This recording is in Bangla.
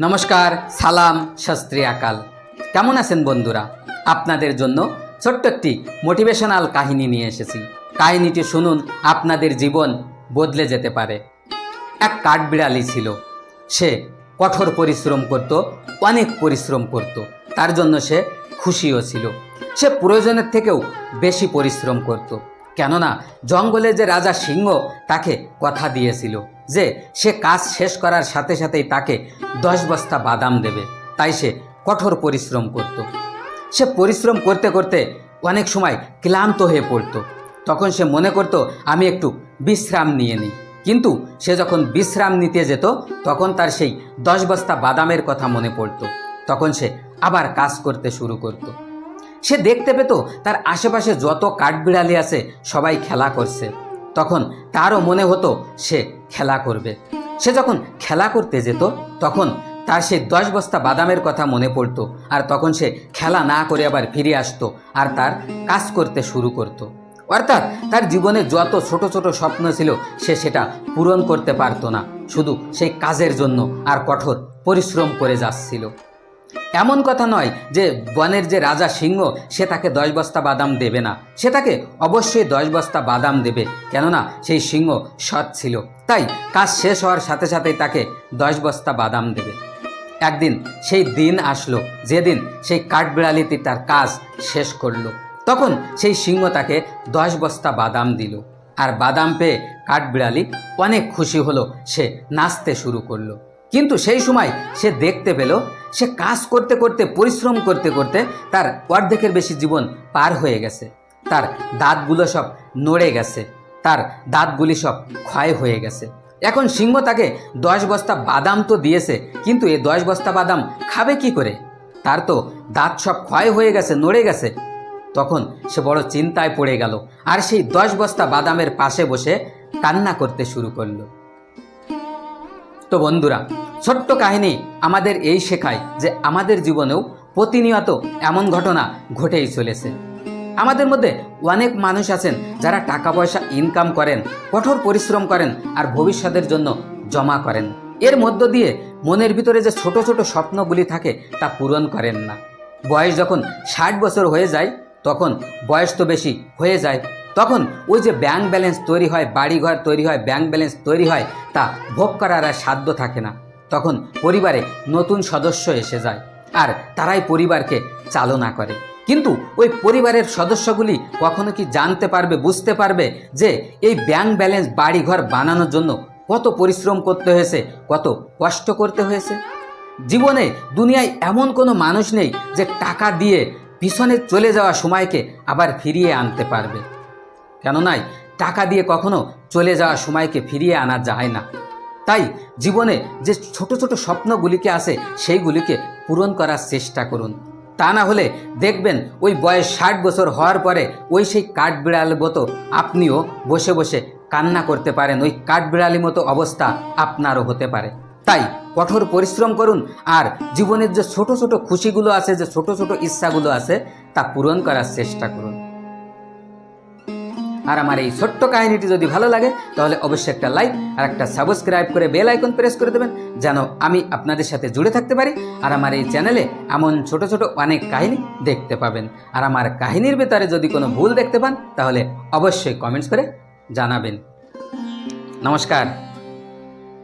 নমস্কার, সালাম, সত শ্রী আকাল। কেমন আছেন বন্ধুরা? আপনাদের জন্য ছোট্ট একটি মোটিভেশনাল কাহিনী নিয়ে এসেছি। কাহিনীটি শুনুন, আপনাদের জীবন বদলে যেতে পারে। এক কাঠবিড়ালি ছিল। সে কঠোর পরিশ্রম করত, অনেক পরিশ্রম করত। তার জন্য সে খুশিও ছিল। সে প্রয়োজনের থেকেও বেশি পরিশ্রম করত, কেননা জঙ্গলে যে রাজা সিংহ তাকে কথা দিয়েছিল যে সে কাজ শেষ করার সাথে সাথেই তাকে 10 বস্তা বাদাম দেবে। তাই সে কঠোর পরিশ্রম করত। সে পরিশ্রম করতে করতে অনেক সময় ক্লান্ত হয়ে পড়ত। তখন সে মনে করত আমি একটু বিশ্রাম নিয়ে নিই। কিন্তু সে যখন বিশ্রাম নিতে যেত তখন তার সেই 10 বস্তা বাদামের কথা মনে পড়ত। তখন সে আবার কাজ করতে শুরু করত। সে দেখতে পেত তার আশেপাশে যত কাঠবিড়ালি আছে সবাই খেলা করছে। তখন তারও মনে হতো সে খেলা করবে। সে যখন খেলা করতে যেত তখন তার সেই 10 বস্তা বাদামের কথা মনে পড়তো। আর তখন সে খেলা না করে আবার ফিরে আসতো আর তার কাজ করতে শুরু করত। অর্থাৎ তার জীবনে যত ছোট ছোট স্বপ্ন ছিল সে সেটা পূরণ করতে পারতো না, শুধু সেই কাজের জন্য আর কঠোর পরিশ্রম করে যাচ্ছিল। এমন কথা নয় যে বনের যে রাজা সিংহ সে তাকে 10 বস্তা বাদাম দেবে না। সে তাকে অবশ্যই 10 বস্তা বাদাম দেবে, কেননা সেই সিংহ সৎ ছিল। তাই কাজ শেষ হওয়ার সাথে সাথেই তাকে 10 বস্তা বাদাম দেবে। একদিন সেই দিন আসলো যেদিন সেই কাঠবিড়ালিটি তার কাজ শেষ করলো। তখন সেই সিংহ তাকে 10 বস্তা বাদাম দিল। আর বাদাম পেয়ে কাঠবিড়ালি অনেক খুশি হলো। সে নাচতে শুরু করলো। কিন্তু সেই সময় সে দেখতে পেল সে কাজ করতে করতে পরিশ্রম করতে করতে তার অর্ধেকের বেশি জীবন পার হয়ে গেছে। তার দাঁতগুলো সব নড়ে গেছে, তার দাঁতগুলি সব ক্ষয় হয়ে গেছে। এখন সিংহ তাকে 10 বস্তা বাদাম তো দিয়েছে, কিন্তু এই 10 বস্তা বাদাম খাবে কি করে? তার তো দাঁত সব ক্ষয় হয়ে গেছে, নড়ে গেছে। তখন সে বড় চিন্তায় পড়ে গেল আর সেই 10 বস্তা বাদামের পাশে বসে কান্না করতে শুরু করলো। তো বন্ধুরা, ছোট্ট কাহিনী আমাদের এই শেখায় যে আমাদের জীবনেও প্রতিনিয়ত এমন ঘটনা ঘটেই চলেছে। আমাদের মধ্যে অনেক মানুষ আছেন যারা টাকা পয়সা ইনকাম করেন, কঠোর পরিশ্রম করেন আর ভবিষ্যতের জন্য জমা করেন। এর মধ্য দিয়ে মনের ভিতরে যে ছোট ছোট স্বপ্নগুলি থাকে তা পূরণ করেন না। বয়স যখন 60 বছর হয়ে যায়, তখন বয়স তো বেশি হয়ে যায়, তখন ওই যে ব্যাংক ব্যালেন্স তৈরি হয়, বাড়িঘর তৈরি হয়, ব্যাংক ব্যালেন্স তৈরি হয়, তা ভোগ করার আর সাধ্য থাকে না। তখন পরিবারে নতুন সদস্য এসে যায় আর তারাই পরিবারকে চালনা করে। কিন্তু ওই পরিবারের সদস্যগুলি কখনো কি জানতে পারবে, বুঝতে পারবে যে এই ব্যাংক ব্যালেন্স বাড়িঘর বানানোর জন্য কত পরিশ্রম করতে হয়েছে, কত কষ্ট করতে হয়েছে? জীবনে দুনিয়ায় এমন কোনো মানুষ নেই যে টাকা দিয়ে পিছনে চলে যাওয়া সময়কে আবার ফিরিয়ে আনতে পারবে। কেননা টাকা দিয়ে কখনো চলে যাওয়া সময়কে ফিরিয়ে আনা যায় না। তাই জীবনে যে ছোট ছোট স্বপ্নগুলিকে আছে সেইগুলিকে পূরণ করার চেষ্টা করুন। তা না হলে দেখবেন ওই বয়স 60 বছর হওয়ার পরে ওই সেই কাঠবিড়ালির মতো আপনিও বসে বসে কান্না করতে পারেন। ওই কাঠবিড়ালির মতো অবস্থা আপনারও হতে পারে। তাই কঠোর পরিশ্রম করুন আর জীবনের যে ছোট ছোট খুশিগুলো আছে, যে ছোট ছোট ইচ্ছাগুলো আছে তা পূরণ করার চেষ্টা করুন। আর আমার এই ছোট্ট কাহিনীটি যদি ভালো লাগে তাহলে অবশ্যই একটা লাইক আর একটা সাবস্ক্রাইব করে বেল আইকন প্রেস করে দেবেন, যেন আমি আপনাদের সাথে জুড়ে থাকতে পারি। আর আমার এই চ্যানেলে এমন ছোট ছোট অনেক কাহিনী দেখতে পাবেন। আর আমার কাহিনীর ভেতরে যদি কোনো ভুল দেখতে পান তাহলে অবশ্যই কমেন্টস করে জানাবেন। নমস্কার।